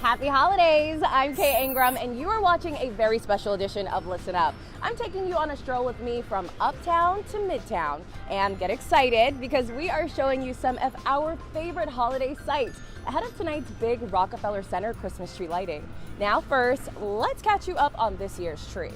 Happy holidays! I'm Kay Angrum, and you are watching a very special edition of Listen Up. I'm taking you on a stroll with me from uptown to midtown. And get excited because we are showing you some of our favorite holiday sights ahead of tonight's big Rockefeller Center Christmas tree lighting. Now first, let's catch you up on this year's tree.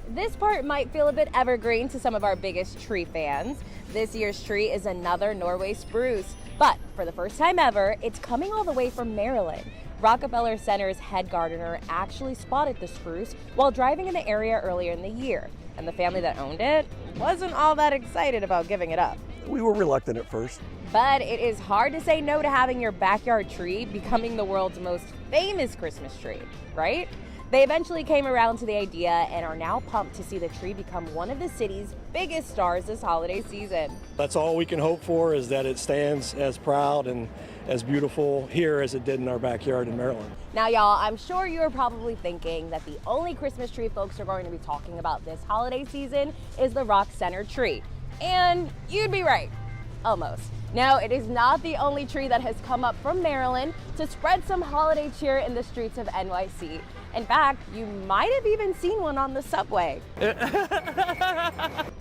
This part might feel a bit evergreen to some of our biggest tree fans. This year's tree is another Norway spruce, but for the first time ever, it's coming all the way from Maryland. Rockefeller Center's head gardener actually spotted the spruce while driving in the area earlier in the year, and the family that owned it wasn't all that excited about giving it up. We were reluctant at first. But it is hard to say no to having your backyard tree becoming the world's most famous Christmas tree, right? They eventually came around to the idea and are now pumped to see the tree become one of the city's biggest stars this holiday season. That's all we can hope for, is that it stands as proud and as beautiful here as it did in our backyard in Maryland. Now, y'all, I'm sure you are probably thinking that the only Christmas tree folks are going to be talking about this holiday season is the Rock Center tree. And you'd be right. Almost. No, it is not the only tree that has come up from Maryland to spread some holiday cheer in the streets of NYC. In fact, you might have even seen one on the subway.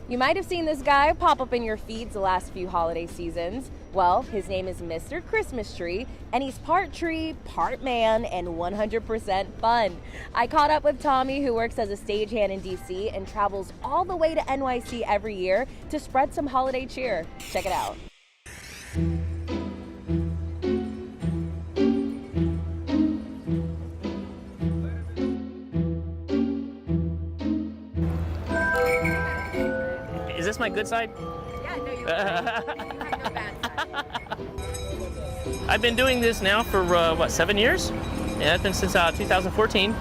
You might have seen this guy pop up in your feeds the last few holiday seasons. Well, his name is Mr. Christmas Tree, and he's part tree, part man, and 100% fun. I caught up with Tommy, who works as a stagehand in DC and travels all the way to NYC every year to spread some holiday cheer. Check it out. Is this my good side? Yeah, no, you have no bad side. I've been doing this now for, 7 years? Yeah, it's been since 2014.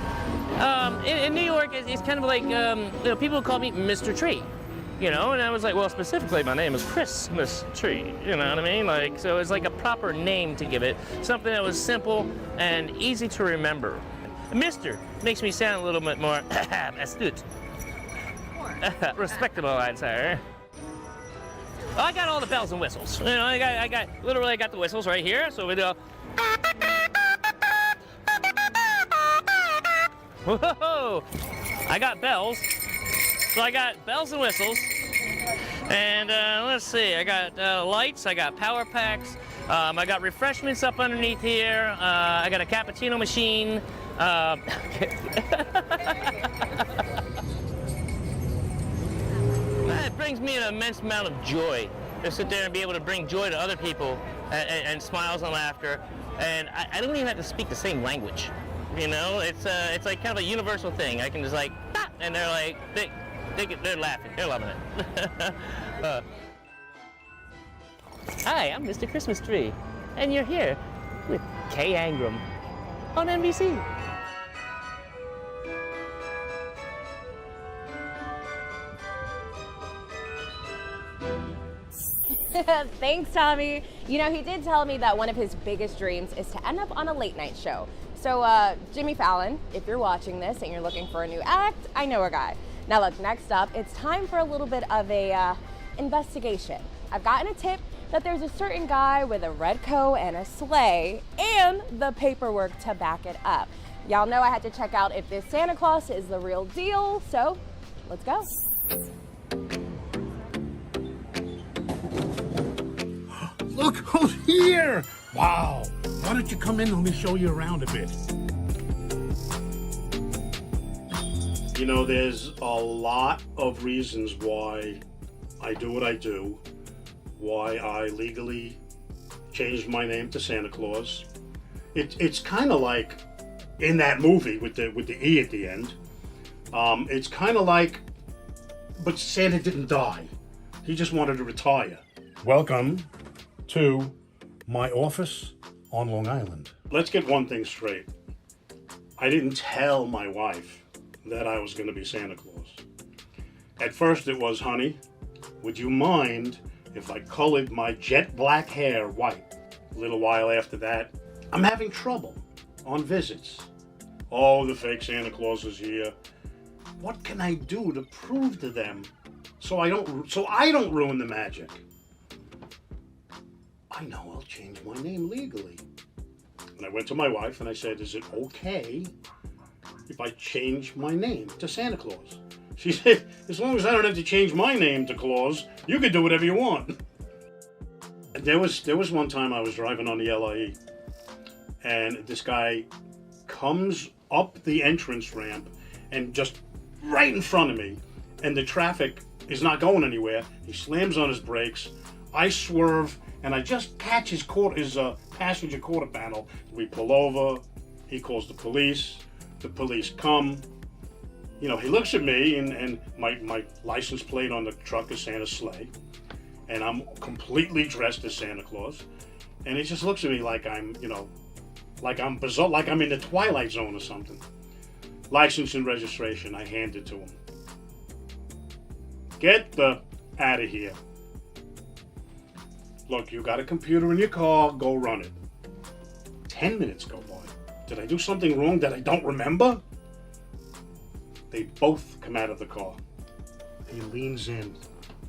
In New York, it's kind of like, people call me Mr. Tree, and I was like, well, specifically, my name is Christmas Tree, you know what I mean? Like, so it's like a proper name to give it, something that was simple and easy to remember. Mr. makes me sound a little bit more astute. Respectable, I'd say. I got all the bells and whistles. I got the whistles right here. So we do. Whoa! I got bells. So I got bells and whistles. And let's see. I got lights. I got power packs. I got refreshments up underneath here. I got a cappuccino machine. It brings me an immense amount of joy to sit there and be able to bring joy to other people and smiles and laughter. And I don't even have to speak the same language. It's like kind of a universal thing. I can just like, ah! And they're like, they're laughing, they're loving it. Hi, I'm Mr. Christmas Tree, and you're here with Kay Angrum on NBC. Thanks, Tommy. He did tell me that one of his biggest dreams is to end up on a late night show. So, Jimmy Fallon, if you're watching this and you're looking for a new act, I know a guy. Now look, next up, it's time for a little bit of a investigation. I've gotten a tip that there's a certain guy with a red coat and a sleigh and the paperwork to back it up. Y'all know I had to check out if this Santa Claus is the real deal, so let's go. Look who's here! Wow! Why don't you come in and let me show you around a bit? There's a lot of reasons why I do what I do, why I legally changed my name to Santa Claus. It's kind of like in that movie with the E at the end. It's kind of like, but Santa didn't die. He just wanted to retire. Welcome to my office on Long Island. Let's get one thing straight. I didn't tell my wife that I was going to be Santa Claus. At first it was, honey, would you mind if I colored my jet black hair white? A little while after that, I'm having trouble on visits. Oh, the fake Santa Claus is here. What can I do to prove to them so I don't ruin the magic? I know I'll change my name legally. And I went to my wife and I said, is it okay if I change my name to Santa Claus? She said, as long as I don't have to change my name to Claus, you can do whatever you want. There was one time I was driving on the LIE, and this guy comes up the entrance ramp and just right in front of me, and the traffic is not going anywhere. He slams on his brakes. I swerve, and I just catch his passenger quarter panel. We pull over. He calls the police. The police come. You know, he looks at me, and my license plate on the truck is Santa's sleigh, and I'm completely dressed as Santa Claus, and he just looks at me like I'm, you know, like I'm bizarre, like I'm in the Twilight Zone or something. License and registration, I hand it to him. Get the out of here. Look, you got a computer in your car, go run it. 10 minutes go by. Did I do something wrong that I don't remember? They both come out of the car. He leans in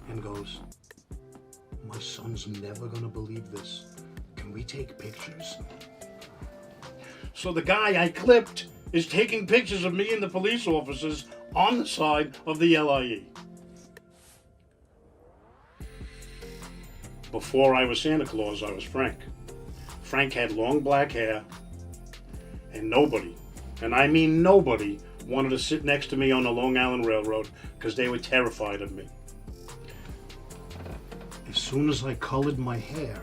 and goes, my son's never gonna believe this. Can we take pictures? So the guy I clipped is taking pictures of me and the police officers on the side of the LIE. Before I was Santa Claus, I was Frank. Frank had long black hair, and nobody, and I mean nobody, wanted to sit next to me on the Long Island Railroad because they were terrified of me. As soon as I colored my hair,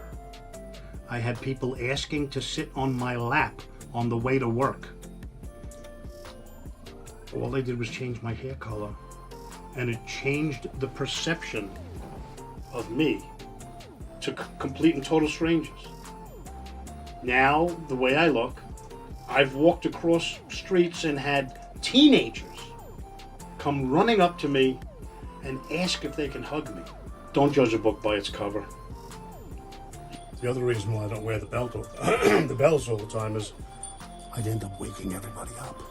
I had people asking to sit on my lap on the way to work. All they did was change my hair color, and it changed the perception of me to complete and total strangers. Now, the way I look, I've walked across streets and had teenagers come running up to me and ask if they can hug me. Don't judge a book by its cover. The other reason why I don't wear the bells all the time is I'd end up waking everybody up.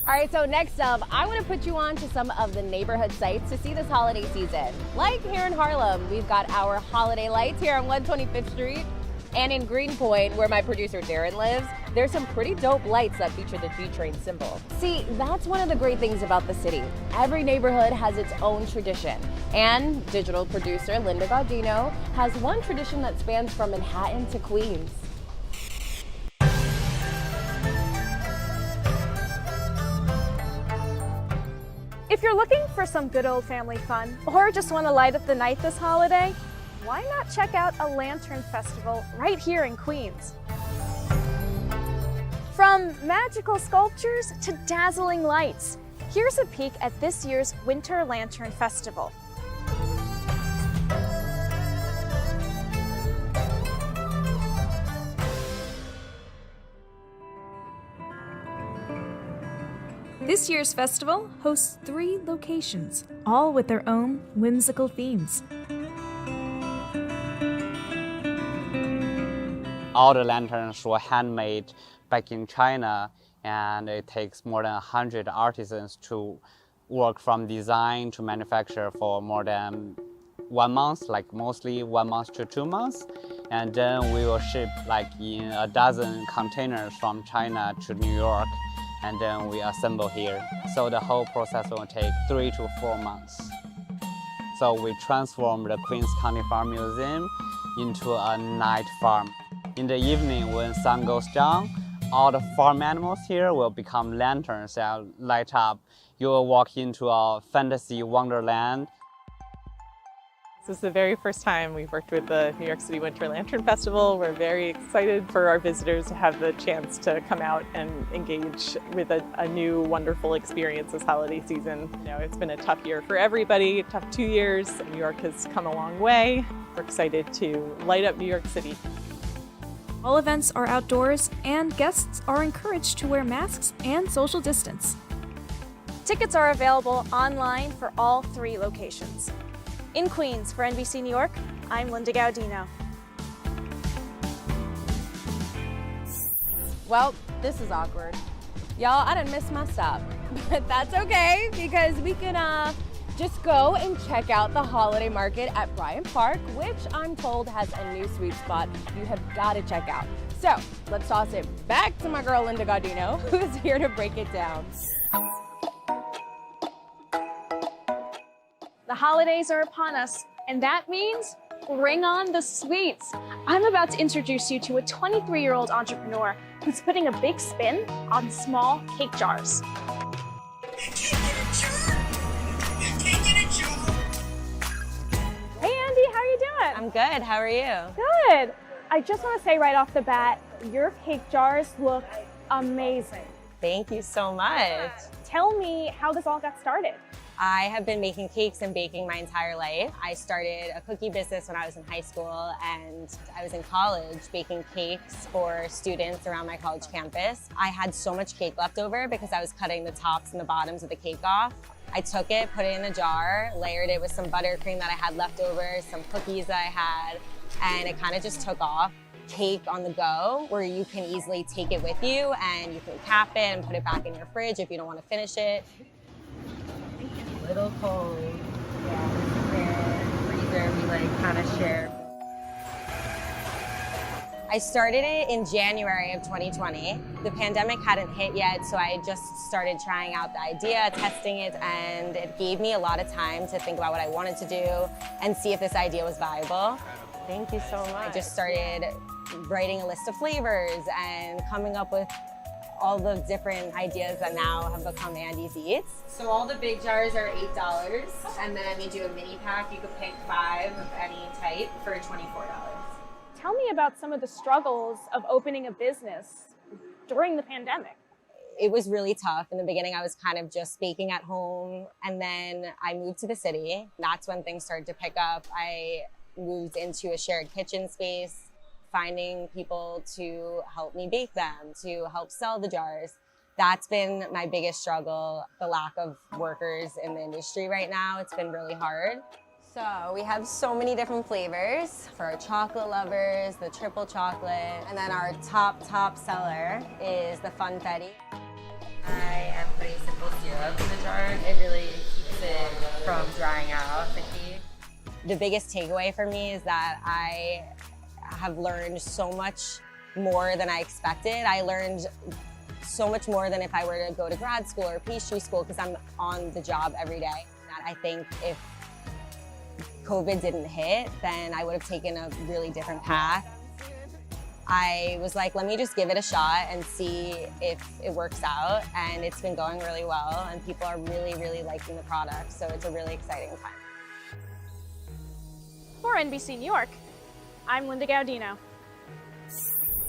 All right, so next up, I want to put you on to some of the neighborhood sites to see this holiday season. Like here in Harlem, we've got our holiday lights here on 125th Street. And in Greenpoint, where my producer Darren lives, there's some pretty dope lights that feature the D-Train symbol. See, that's one of the great things about the city. Every neighborhood has its own tradition. And digital producer Linda Gaudino has one tradition that spans from Manhattan to Queens. If you're looking for some good old family fun, or just want to light up the night this holiday, why not check out a lantern festival right here in Queens? From magical sculptures to dazzling lights, here's a peek at this year's Winter Lantern Festival. This year's festival hosts 3 locations, all with their own whimsical themes. All the lanterns were handmade back in China, and it takes more than 100 artisans to work from design to manufacture for more than 1 month, like mostly 1 month to 2 months. And then we will ship like in a dozen containers from China to New York, and then we assemble here. So the whole process will take 3 to 4 months. So we transform the Queens County Farm Museum into a night farm. In the evening, when sun goes down, all the farm animals here will become lanterns that light up. You will walk into a fantasy wonderland. This is the very first time we've worked with the New York City Winter Lantern Festival. We're very excited for our visitors to have the chance to come out and engage with a new wonderful experience this holiday season. You know, it's been a tough year for everybody, tough 2 years. New York has come a long way. We're excited to light up New York City. All events are outdoors, and guests are encouraged to wear masks and social distance. Tickets are available online for all 3 locations. In Queens, for NBC New York, I'm Linda Gaudino. Well, this is awkward. Y'all, I done missed my stop, but that's okay because we can Just go and check out the holiday market at Bryant Park, which I'm told has a new sweet spot you have got to check out. So let's toss it back to my girl Linda Gaudino, who's here to break it down. The holidays are upon us, and that means bring on the sweets. I'm about to introduce you to a 23-year-old entrepreneur who's putting a big spin on small cake jars. Hey Andy, how are you doing? I'm good. How are you? Good. I just want to say right off the bat, your cake jars look amazing. Thank you so much. Tell me how this all got started. I have been making cakes and baking my entire life. I started a cookie business when I was in high school, and I was in college baking cakes for students around my college campus. I had so much cake left over because I was cutting the tops and the bottoms of the cake off. I took it, put it in a jar, layered it with some buttercream that I had left over, some cookies that I had, and it kind of just took off. Cake on the go, where you can easily take it with you and you can cap it and put it back in your fridge if you don't want to finish it. A little cold. Yeah, freezer we like kind of share. I started it in January of 2020. The pandemic hadn't hit yet, so I just started trying out the idea, testing it, and it gave me a lot of time to think about what I wanted to do and see if this idea was viable. Thank you so much. I just started writing a list of flavors and coming up with all the different ideas that now have become Andy's Eats. So all the big jars are $8, and then we do a mini pack. You could pick 5 of any type for $24. Tell me about some of the struggles of opening a business during the pandemic. It was really tough. In the beginning, I was kind of just baking at home, and then I moved to the city. That's when things started to pick up. I moved into a shared kitchen space, finding people to help me bake them, to help sell the jars. That's been my biggest struggle, the lack of workers in the industry right now. It's been really hard. So we have so many different flavors for our chocolate lovers, the triple chocolate, and then our top seller is the Funfetti. I am putting simple syrup in the jar. It really keeps it from drying out the cake. The biggest takeaway for me is that I have learned so much more than I expected. I learned so much more than if I were to go to grad school or pastry school, because I'm on the job every day. I think if COVID didn't hit, then I would have taken a really different path. I was like, let me just give it a shot and see if it works out. And it's been going really well, and people are really, really liking the product. So it's a really exciting time. For NBC New York, I'm Linda Gaudino.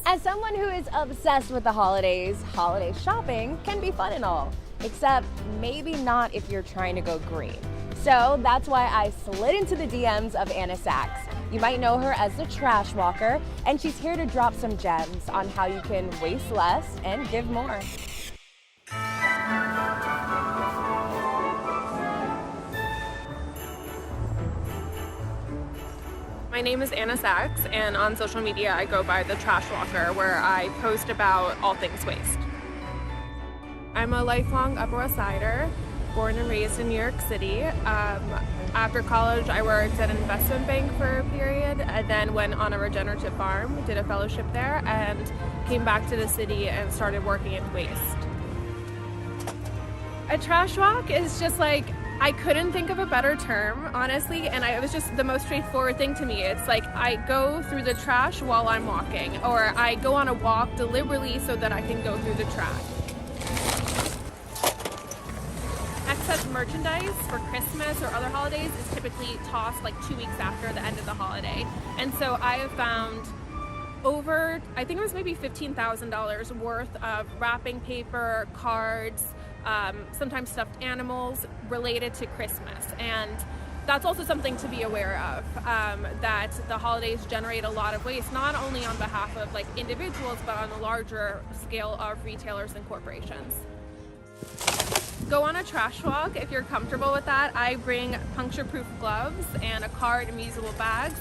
As someone who is obsessed with the holidays, holiday shopping can be fun and all, except maybe not if you're trying to go green. So that's why I slid into the DMs of Anna Sachs. You might know her as the Trash Walker, and she's here to drop some gems on how you can waste less and give more. My name is Anna Sachs, and on social media I go by the Trash Walker, where I post about all things waste. I'm a lifelong Upper West Sider, born and raised in New York City. After college I worked at an investment bank for a period, and then went on a regenerative farm, did a fellowship there, and came back to the city and started working in waste. A trash walk is just like, I couldn't think of a better term, honestly, and it was just the most straightforward thing to me. It's like I go through the trash while I'm walking, or I go on a walk deliberately so that I can go through the trash. Excess merchandise for Christmas or other holidays is typically tossed like 2 weeks after the end of the holiday. And so I have found over, I think it was maybe $15,000 worth of wrapping paper, cards, sometimes stuffed animals related to Christmas. And that's also something to be aware of, that the holidays generate a lot of waste, not only on behalf of like individuals, but on a larger scale of retailers and corporations. Go on a trash walk if you're comfortable with that. I bring puncture-proof gloves and a cart and reusable bags.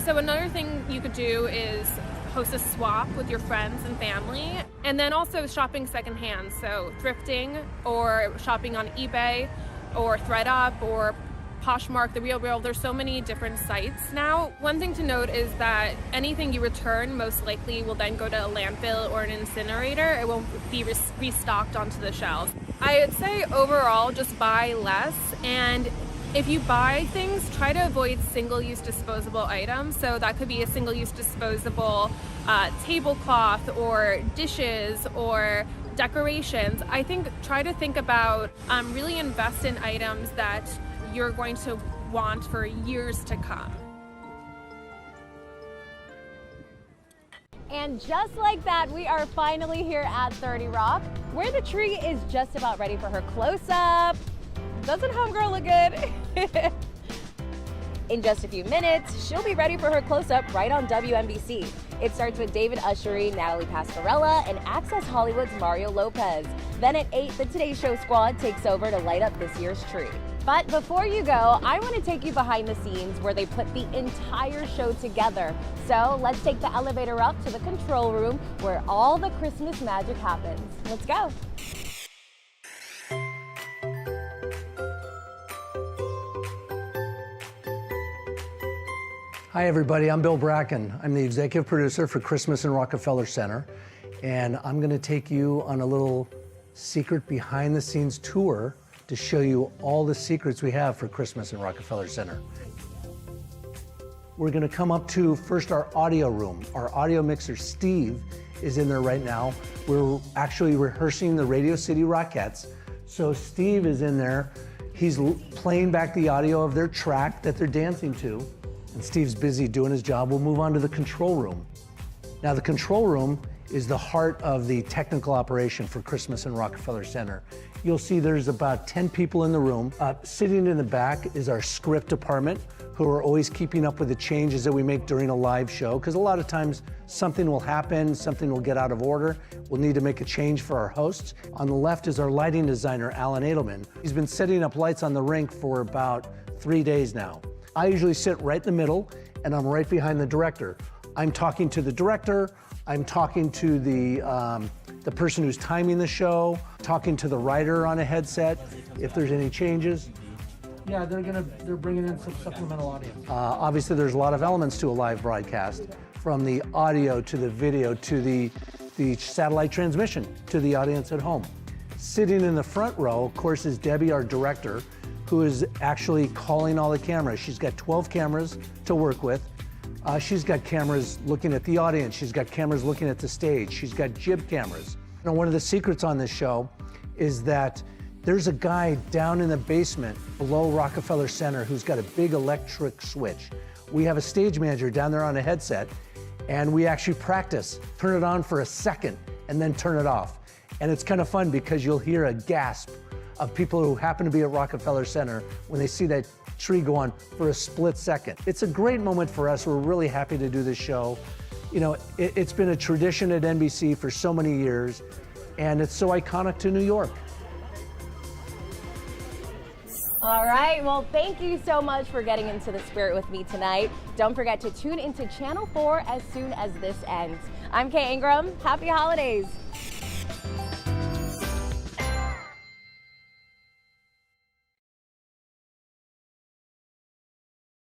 So another thing you could do is host a swap with your friends and family, and then also shopping secondhand, so thrifting or shopping on eBay or ThreadUp or Poshmark, The Real Real. There's so many different sites now. One thing to note is that anything you return most likely will then go to a landfill or an incinerator. It won't be restocked onto the shelves. I would say overall just buy less, and if you buy things, try to avoid single-use disposable items. So that could be a single-use disposable tablecloth or dishes or decorations. I think try to think about really invest in items that you're going to want for years to come. And just like that, we are finally here at 30 Rock, where the tree is just about ready for her close-up. Doesn't homegirl look good? In just a few minutes, she'll be ready for her close-up right on WNBC. It starts with David Ushery, Natalie Pasquarella, and Access Hollywood's Mario Lopez. Then at 8, the Today Show squad takes over to light up this year's tree. But before you go, I want to take you behind the scenes where they put the entire show together. So let's take the elevator up to the control room where all the Christmas magic happens. Let's go. Hi everybody, I'm Bill Bracken. I'm the executive producer for Christmas in Rockefeller Center, and I'm going to take you on a little secret behind the scenes tour to show you all the secrets we have for Christmas in Rockefeller Center. We're going to come up to first our audio room. Our audio mixer, Steve, is in there right now. We're actually rehearsing the Radio City Rockettes. So Steve is in there. He's playing back the audio of their track that they're dancing to. And Steve's busy doing his job. We'll move on to the control room. Now the control room is the heart of the technical operation for Christmas in Rockefeller Center. You'll see there's about 10 people in the room. Sitting in the back is our script department, who are always keeping up with the changes that we make during a live show, because a lot of times something will happen, something will get out of order. We'll need to make a change for our hosts. On the left is our lighting designer, Alan Edelman. He's been setting up lights on the rink for about 3 days now. I usually sit right in the middle, and I'm right behind the director. I'm talking to the director, I'm talking to the person who's timing the show, talking to the writer on a headset, if there's any changes. Yeah, they're bringing in some supplemental audio. Obviously, there's a lot of elements to a live broadcast, from the audio to the video to the satellite transmission to the audience at home. Sitting in the front row, of course, is Debbie, our director, who is actually calling all the cameras. She's got 12 cameras to work with. She's got cameras looking at the audience. She's got cameras looking at the stage. She's got jib cameras. You know, one of the secrets on this show is that there's a guy down in the basement below Rockefeller Center who's got a big electric switch. We have a stage manager down there on a headset, and we actually practice. Turn it on for a second and then turn it off. And it's kind of fun because you'll hear a gasp of people who happen to be at Rockefeller Center when they see that tree go on for a split second. It's a great moment for us. We're really happy to do this show. You know, it's been a tradition at NBC for so many years, and it's so iconic to New York. All right, well, thank you so much for getting into the spirit with me tonight. Don't forget to tune into Channel 4 as soon as this ends. I'm Kay Angrum. Happy holidays.